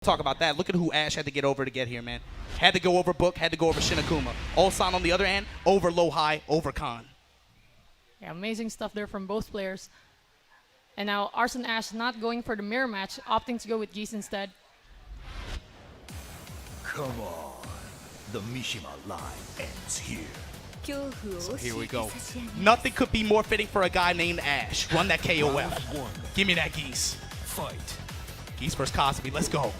Talk about that. Look at who Ash had to get over to get here, man. Had to go over Book, had to go over Shinakuma. ULSAN on the other hand, over Low High, over Khan. Yeah, amazing stuff there from both players. And now ARSALAN Ash not going for the mirror match, opting to go with Geese instead. Come on. The Mishima line ends here. So here we go. Nothing could be more fitting for a guy named Ash. Run that KOF. Give me that Geese. Fight. Geese versus Cosby. Let's go.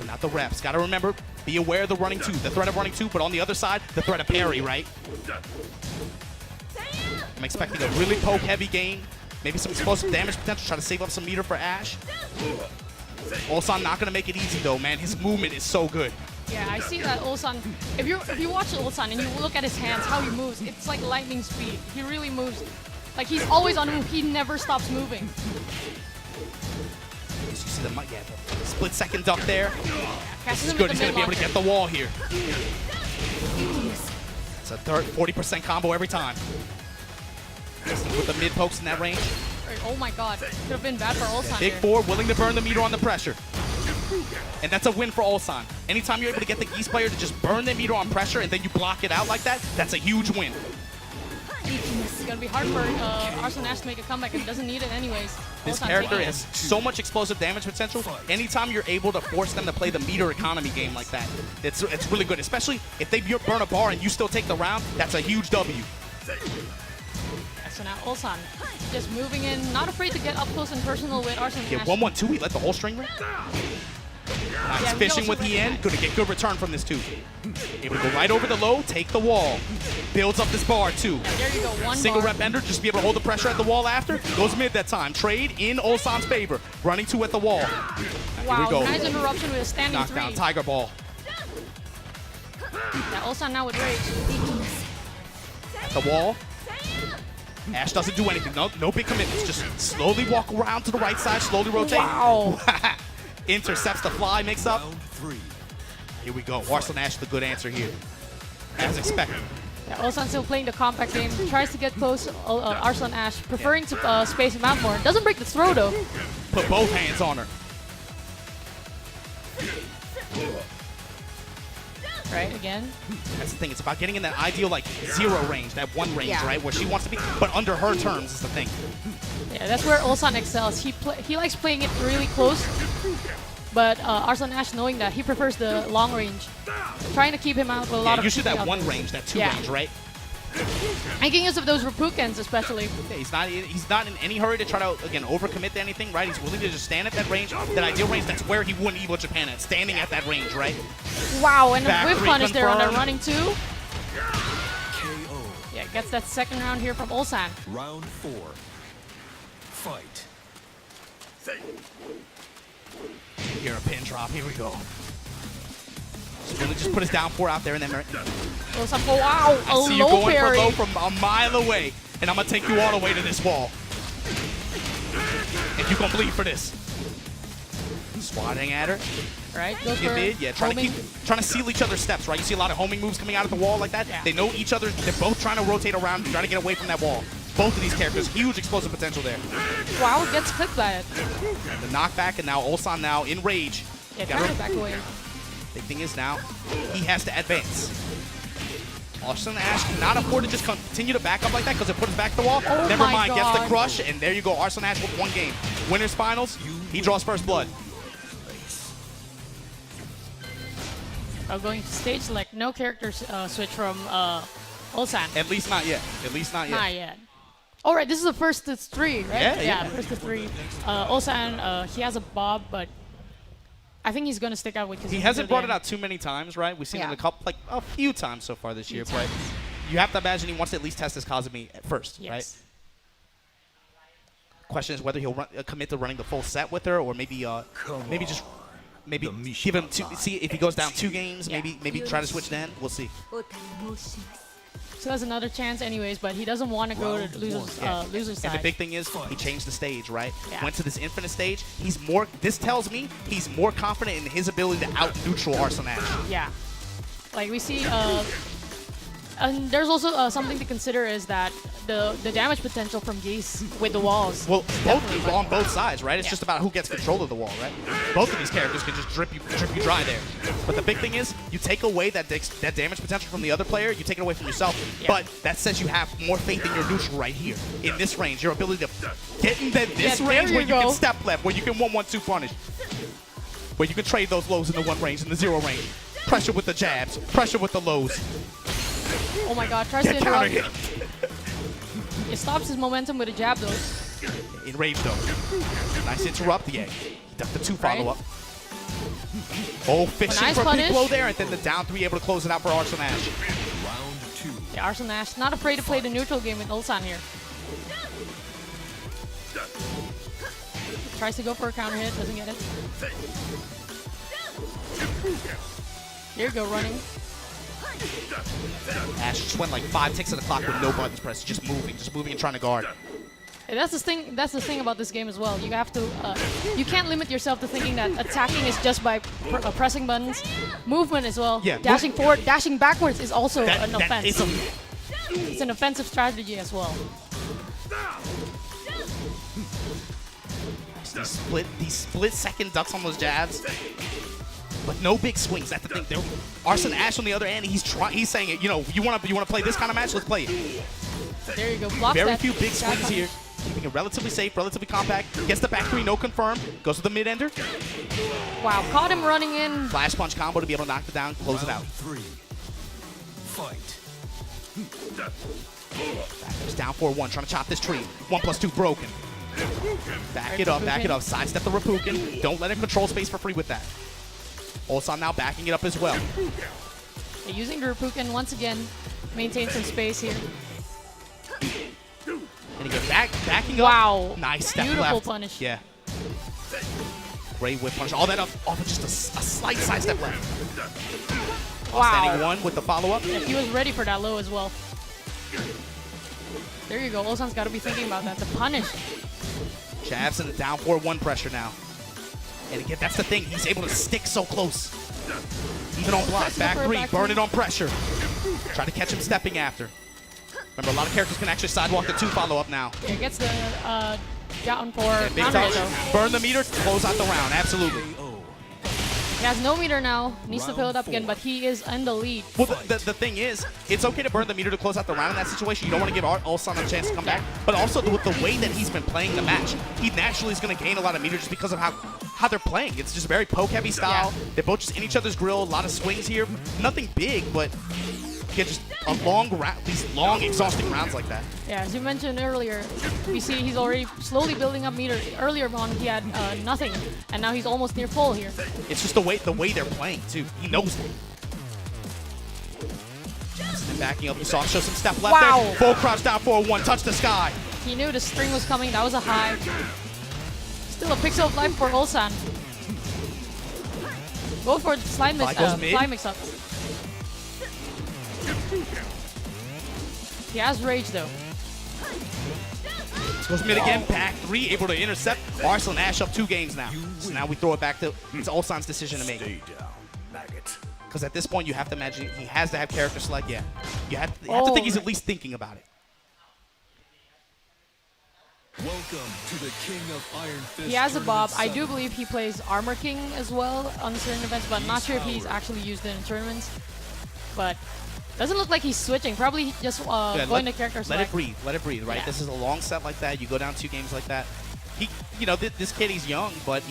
Not the reps. Got to remember, be aware of the running two, the threat of running two, but on the other side, the threat of parry, right? I'm expecting a really poke-heavy game. Maybe some explosive damage potential. Try to save up some meter for Ash. ULSAN not going to make it easy, though, man. His movement is so good. Yeah, I see that ULSAN. If you watch ULSAN and you look at his hands, how he moves, it's like lightning speed. He really moves. Like, he's always on move. He never stops moving. You see the split second duck there. This is Him good. with He's the going to be able to get the wall here. It's a 40% combo every time. With the mid pokes in that range. Right, oh my god. Could have been bad for ULSAN. Big four, willing to burn the meter on the pressure. And that's a win for ULSAN. Anytime you're able to get the Geese player to just burn the meter on pressure and then you block it out like that, that's a huge win. It's going to be hard for ARSALAN Ash to make a comeback and doesn't need it anyways. This ULSAN character taking has so much explosive damage potential. Anytime you're able to force them to play the meter economy game like that, it's really good. Especially if they burn a bar and you still take the round, that's a huge W. So now ULSAN just moving in, not afraid to get up close and personal with ARSALAN Yeah, Ash. 1-1-2, he let the whole string rip. Nice Yeah, fishing with Hien. Gonna get good return from this too. Able to go right over the low, take the wall. Builds up this bar too. Yeah, there you go, one Single bar. rep ender, just be able to hold the pressure at the wall after. Goes mid that time. Trade in ULSAN's favor. Running two at the wall. Wow, Here we go. nice interruption with a standing Knockdown, three. Tiger Ball. Yeah, ULSAN now with rage. At the wall. Ash doesn't do anything. No big commitments. Just slowly walk around to the right side, slowly rotate. Wow. Intercepts the fly mix up. Here we go. ARSALAN Ash, the good answer here. As expected. Yeah, ULSAN still playing the compact game. Tries to get close. ARSALAN Ash preferring to space him out more. Doesn't break the throw though. Put both hands on her. Right, again. That's the thing. It's about getting in that ideal like zero range, that one range, right, where she wants to be, but under her terms is the thing. Yeah, that's where ULSAN excels. He likes playing it really close, but ARSALAN Ash knowing that he prefers the long range, trying to keep him out with a lot of. Usually that one outings. range, that two Yeah. range, right? Making use of those Repukens especially. Yeah, he's not in any hurry to try to again overcommit to anything, right? He's willing to just stand at that range, that ideal range. That's where he won Evo Japan at, standing at that range, right? Wow, and Back a whip punish there on that reconfirmed. running two. KO. Yeah, gets that second round here from ULSAN. Round 4. Fight. Here, a pin drop. Here we go. Really just put his down four out there and then ULSAN, oh wow, I a see you low going parry. for low from a mile away, and I'm gonna take you all the way to this wall. If you complete for this. Swatting at her. Right, goes Get for mid, yeah, trying to seal each other's steps, right? You see a lot of homing moves coming out of the wall like that. Yeah. They know each other. They're both trying to rotate around, trying to get away from that wall. Both of these characters, huge explosive potential there. Wow, gets clipped by it. And the knockback, and now ULSAN now in rage. Yeah, Got trying her- to back away. Big thing is now, he has to advance. ARSALAN Ash cannot afford to just continue to back up like that because it puts back the wall. Oh Never my mind, gets the God. crush, and there you go. ARSALAN Ash with one game. Winner's finals, he draws first blood. Going to stage select, no character switch from ULSAN. At least not yet. At least not yet. Not yet. All right, this is the first to three, right? Yeah. First to three. ULSAN, he has a bob, but I think he's gonna stick out with. He hasn't brought it out too many times, right? We've seen it a few times so far this year, but you have to imagine he wants to at least test his Kazumi at first, Yes. right? Question is whether he'll commit to running the full set with her, or maybe maybe give him see if he goes down 2 games, Yeah. maybe try to switch then. We'll see. So that's another chance, anyways. But he doesn't want to go to loser's side. And the big thing is he changed the stage, right? Yeah. Went to this infinite stage. He's more. This tells me he's more confident in his ability to out neutral ARSALAN Ash. Yeah, like we see And there's also something to consider is that the damage potential from Geese with the walls. Well, Definitely both on both sides, right? It's Yeah. just about who gets control of the wall, right? Both of these characters can just drip you dry there. But the big thing is, you take away that damage potential from the other player, you take it away from yourself. Yeah. But that says you have more faith in your neutral right here. In this range, your ability to get in this Yeah, there range you where you go. can step left, where you can 1-1-2 punish. Where you can trade those lows in the 1 range, in the 0 range. Pressure with the jabs, pressure with the lows. Oh my god, tries to Get counter interrupt. hit. It stops his momentum with a jab though. In rage though. Nice interrupt, yeah. He ducked the 2 follow-up. Oh, fishing nice for a big punish. blow there, and then the down 3 able to close it out for ARSALAN. Round 2. Yeah, ARSALAN not afraid to play the neutral game with ULSAN here. Tries to go for a counter hit, doesn't get it. Here you go, running. Ash just went like 5 ticks of the clock with no buttons pressed, just moving and trying to guard. And that's the thing. That's the thing about this game as well. You have to. You can't limit yourself to thinking that attacking is just by pressing buttons. Movement as well. Yeah, Dashing forward, dashing backwards is also an That offense. is a, It's an offensive strategy as well. these split second ducks on those jabs, but no big swings. That's the thing. ARSALAN Ash on the other end, he's saying it. You know, you want to play this kind of match? Let's play it. There you go. Blocks Very that few big jab swings here. Keeping it relatively safe, relatively compact. Gets the back 3, no confirm. Goes to the mid ender. Wow, caught him running in. Flash punch combo to be able to knock it down, close it out. Round 3. Fight. Backers down 4-1, trying to chop this tree. 1+2 broken. Back it up, back it up. Sidestep the Rapukin. Don't let him control space for free with that. ULSAN now backing it up as well. Yeah, using the Rapukin once again, maintain some space here. And again, backing up. Wow. Nice step Beautiful left. punish. Yeah. Great whip punish. All that off of just a slight side step left. Standing Wow. 1 with the follow-up. Yeah, he was ready for that low as well. There you go. ULSAN's got to be thinking about that. The punish. Jabs in the down 4-1 pressure now. And again, that's the thing. He's able to stick so close. Even on block. Tries to go Back for a 3. back Burn three. it on pressure. Try to catch him stepping after. Remember, a lot of characters can actually sidewalk the 2 follow-up now. Yeah, gets the down for Big counter touch. hit though. Burn the meter. Close out the round. Absolutely. He has no meter now. Needs to fill it up again, but he is in the lead. Well, the thing is, it's okay to burn the meter to close out the round in that situation. You don't want to give ULSAN a chance to come back. But also, with the way that he's been playing the match, he naturally is going to gain a lot of meter just because of how they're playing. It's just very poke-heavy style. Yeah. They're both just in each other's grill. A lot of swings here. Nothing big, but yeah, just a long round. These long, exhausting rounds like that. Yeah, as you mentioned earlier, we see he's already slowly building up meter. Earlier on, he had nothing, and now he's almost near full here. It's just the way they're playing too. He knows it. And backing up, you saw him show some step left Wow. there. Full crouch down 4-1, touch the sky. He knew the string was coming. That was a high. Still a pixel of life for ULSAN. Go for the slide mix, goes mid. fly mix up. He has rage though. Goes mid again, back 3, able to intercept. ARSALAN Ash up 2 games now. So now we throw it back to it's ULSAN's decision to make. Stay down, maggot. Because at this point, you have to imagine he has to have character select. Yeah, you have to think he's at least thinking about it. Welcome to the King of Iron Fist. He has a bob. Tournament I do 7. believe he plays Armor King as well on certain events, but not sure if he's actually used it in tournaments. But doesn't look like he's switching. Probably just going to character Let select. it breathe. Let it breathe. Right. Yeah. This is a long set like that. You go down 2 games like that. He, you know, this kid, he's young, but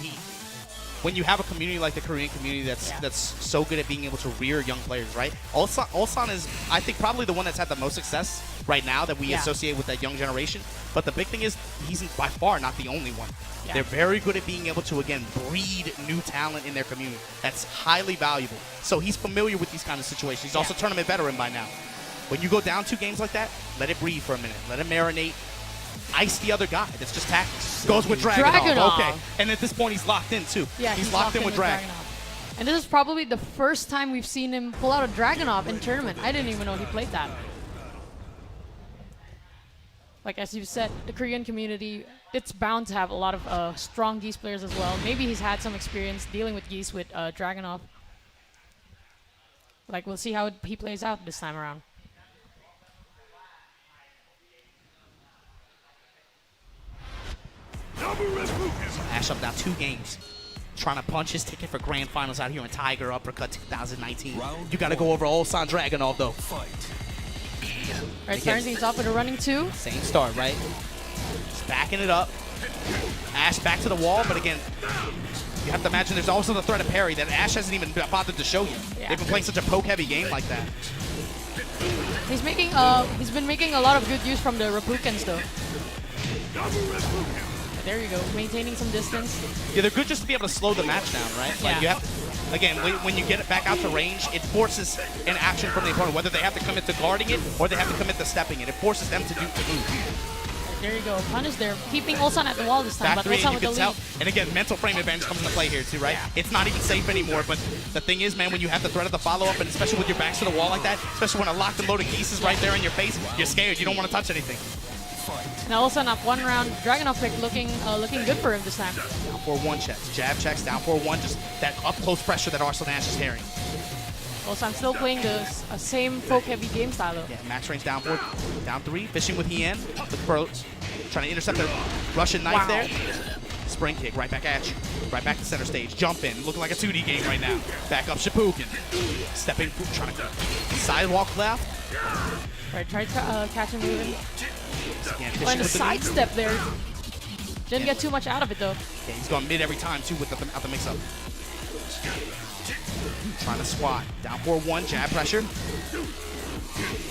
when you have a community like the Korean community that's so good at being able to rear young players, right? ULSAN is, I think, probably the one that's had the most success right now that we associate with that young generation. But the big thing is he's by far not the only one. Yeah. They're very good at being able to, again, breed new talent in their community. That's highly valuable. So he's familiar with these kind of situations. He's also tournament veteran by now. When you go down 2 games like that, let it breathe for a minute. Let it marinate. Ice the other guy. That's just tactics. Goes with Dragunov. Okay. And at this point, he's locked in, too. Yeah, he's locked in with Dragunov. Dragunov. And this is probably the first time we've seen him pull out a Dragunov in tournament. I didn't even know he played that. Like, as you said, the Korean community, it's bound to have a lot of strong Geese players as well. Maybe he's had some experience dealing with Geese with Dragunov. Like, we'll see how he plays out this time around. Ash up now 2 games. Trying to punch his ticket for grand finals out here in Thaiger Uppercut 2019. You got to go over Ulsan Dragunov though. Right, starting things off with a running 2. Same start, right? Just backing it up. Ash back to the wall, but again, you have to imagine there's also the threat of parry that Ash hasn't even bothered to show you. Yeah. They've been playing such a poke-heavy game like that. He's been making a lot of good use from the Repukens though. There you go, maintaining some distance. Yeah, they're good just to be able to slow the match down, right? Like Yeah. you have to, again, when you get it back out to range, it forces an action from the opponent, whether they have to commit to guarding it or they have to commit to stepping it. It forces them to do the move. There you go, punish there, keeping Ulsan at the wall this time, Back but 3, Ulsan and you with the can lead. tell. And again, mental frame advantage comes into play here too, right? Yeah. It's not even safe anymore, but the thing is, man, when you have the threat of the follow-up, and especially with your backs to the wall like that, especially when a locked and loaded geese is right there in your face, you're scared. You don't want to touch anything. Now Ulsan up 1 round, Dragunov pick looking good for him this time. Down 4-1 checks, jab checks, down 4-1, just that up-close pressure that ARSALAN is carrying. Ulsan still playing the same poke-heavy game style though. Yeah, max range down 4, down 3, fishing with Hien, with pros, trying to intercept the Russian knife Wow. there. Spring kick, right back at you, right back to center stage, jump in, looking like a 2D game right now. Back up Shipukin, stepping, trying to sidewalk left. Right, tried to catch him moving. Again, fishing And a with the knee. sidestep there. Didn't get too much out of it though. Yeah, he's gone mid every time too with out the mix-up. Trying to squat, down 4-1, jab pressure,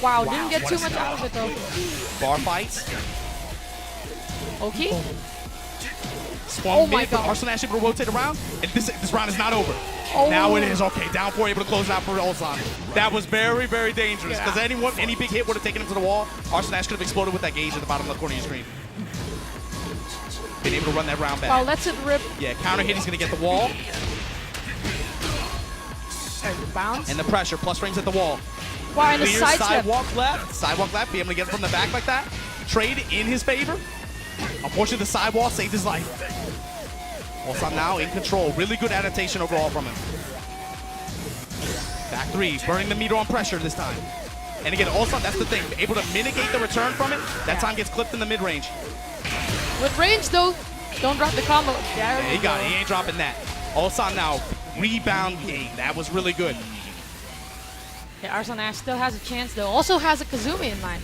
Wow, Wow, didn't get what too a much stop. out of it though. bar fights. Okay. Swung Oh my mid, but God. ARSALAN able to rotate around, and this round is not over. Oh. Now it is. Okay, down 4, able to close it out for Ulsan. That was very, very dangerous, because any big hit would have taken him to the wall. ARSALAN could have exploded with that gauge at the bottom of the corner of your screen. Been able to run that round back. Wow, lets it rip. Yeah, counter hit, he's going to get the wall, Right, bounce. and the pressure, plus range at the wall. Wow, and a Clear sidestep. sidewalk left, be able to get it from the back like that. Trade in his favor. Unfortunately, the sidewall saved his life. Ulsan now in control. Really good adaptation overall from him. Back 3, burning the meter on pressure this time. And again, Ulsan, that's the thing, able to mitigate the return from it. That time gets clipped in the mid-range. With range though, don't drop the combo. There Yeah, you he got go. it. He ain't dropping that. Ulsan now, rebound game. That was really good. Yeah, ARSALAN still has a chance though. Also has a Kazumi in mind.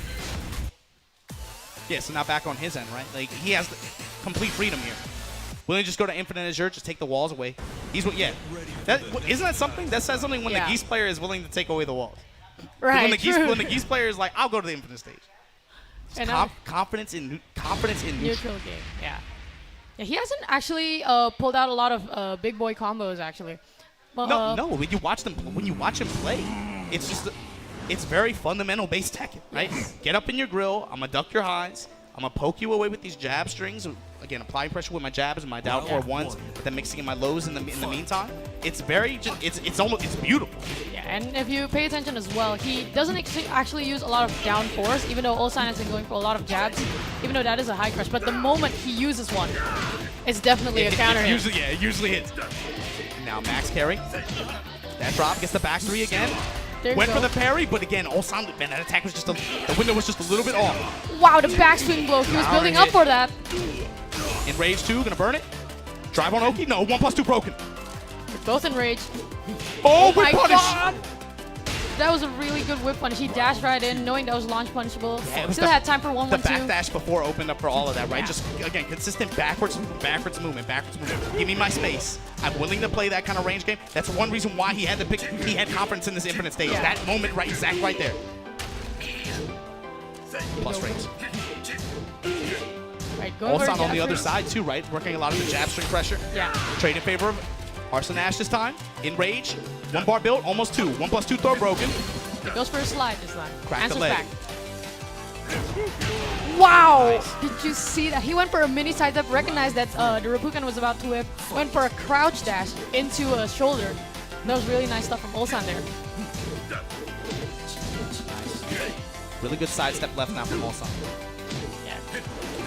Yeah, so now back on his end, right? Like, he has the complete freedom here. Willing to just go to Infinite Azure, just take the walls away. Isn't that something? That says something when Yeah. the Geese player is willing to take away the walls. Right, When the true. Geese player is like, I'll go to the Infinite stage. Just And confidence in neutral. neutral game, yeah. Yeah, he hasn't actually pulled out a lot of big boy combos actually. But, No. When you watch him play, it's just it's very fundamental based tech, right? Get up in your grill. I'm gonna duck your highs. I'm gonna poke you away with these jab strings. Again, applying pressure with my jabs and my down 4-1s, but then mixing in my lows in the meantime. It's very it's beautiful. Yeah, and if you pay attention as well, he doesn't actually use a lot of down 4s, even though ULSAN has been going for a lot of jabs, even though that is a high crush. But the moment he uses one, it's definitely a counter hit. It usually hits. Now max carry. That drop gets the back 3 again. There you Went go. for the parry, but again, Ulsan, man, that attack was the window was just a little bit off. Wow, the backswing blow. He was Counter building up hit. for that. Enrage 2, gonna burn it. Drive on Oki. No, 1+2 broken. They're both enraged. Oh, My whip punish. God! That was a really good whip punish. He dashed right in, knowing that was launch punishable. Yeah, it was Still the- had time for 1-1-2. The backdash before opened up for all of that, right? Yeah. Just, again, consistent backwards movement. Give me my space. I'm willing to play that kind of range game. That's one reason why he had confidence in this Infinite stage. Yeah. That moment, right, exact right there. Plus range. Right, going for a Ulsan on jab the other string. side, too, right? Working a lot of the jab string pressure. Yeah. Trade in favor of ARSALAN this time. In rage. 1 bar built, almost 2. 1+2 throw broken. It goes for a slide this time. Crack the Answers leg. back. Wow! Did you see that? He went for a mini side step, recognized that the Repukhan was about to whip, went for a crouch dash into a shoulder. That was really nice stuff from ULSAN there. Really good sidestep left now from Ulsan. Yeah.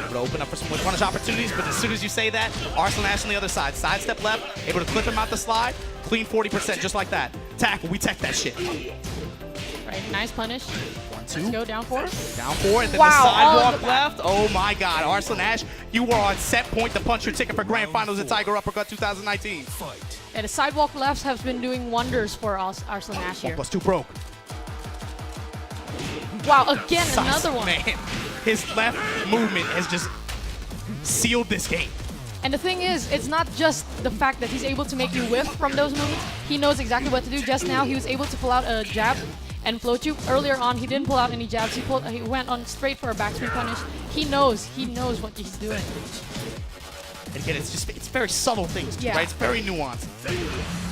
Able to open up for some whip punish opportunities, but as soon as you say that, ARSALAN on the other side. Sidestep left, able to clip him out the slide. Clean 40% just like that. Tackle, we tech that shit. Right, Right, nice punish. 1, 2. Let's go down 4. Down 4, and then Wow, the all of sidewalk the- left. Oh my God, Arslan Ash, you were on set point to punch your ticket for Grand Finals at Thaiger Uppercut 2019. Fight. Yeah, the sidewalk lefts have been doing wonders for ARSALAN Ash here. 1+2 broke. Wow, again, Sus, another one. Man, his left movement has just sealed this game. And the thing is, it's not just the fact that he's able to make you whiff from those movements. He knows exactly what to do. Just now, he was able to pull out a jab and float you. Earlier on, he didn't pull out any jabs. He went on straight for a backspin punish. He knows what he's doing. And again, it's very subtle things, too, Yeah. right? It's very nuanced.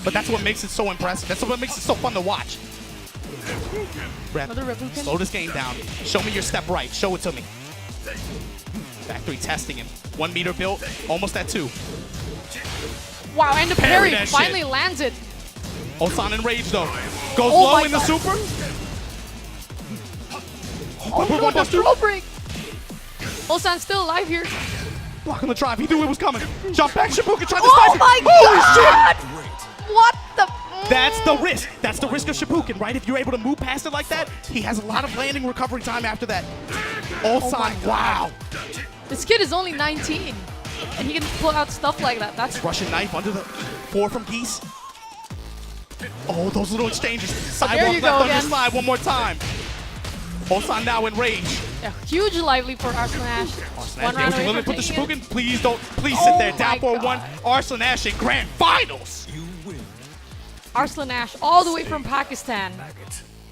But that's what makes it so impressive. That's what makes it so fun to watch. Rep, Another Replucan. slow this game down. Show me your step right. Show it to me. Back 3 testing him. 1 meter built, almost at 2. Wow, and the Parry parry that finally shit. lands it. ULSAN enraged though. Goes Oh low my in the God. super. Oh no, the 1+2. throw break. ULSAN's still alive here. Block on the drive. He knew it was coming. Jump back. Shibuya tried to Oh slice it. my Holy God! shit! What the? That's the risk. That's the risk of Shibuya, right? If you're able to move past it like that, he has a lot of landing recovery time after that. ULSAN, my God. wow. This kid is only 19, and he can pull out stuff like that. That's Russian knife under the 4 from Geese. Oh, those little exchanges. there Sidewalk you left go under again. slide one more time. ULSAN now in rage. a huge lively for ARSALAN Ash. One round away Willing from to put the taking it. Shibuya? Please don't. Please Oh sit there. my Down 4-1. God. ARSALAN Ash in Grand Finals. You win. ARSALAN Ash all the way from Pakistan,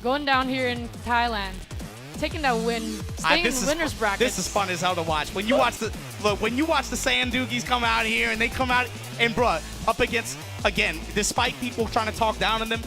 going down here in Thailand, taking that win, staying in the winners bracket. This is fun as hell to watch. When you watch the Sand Doogies come out here and they come out and bruh up against again, despite people trying to talk down on them,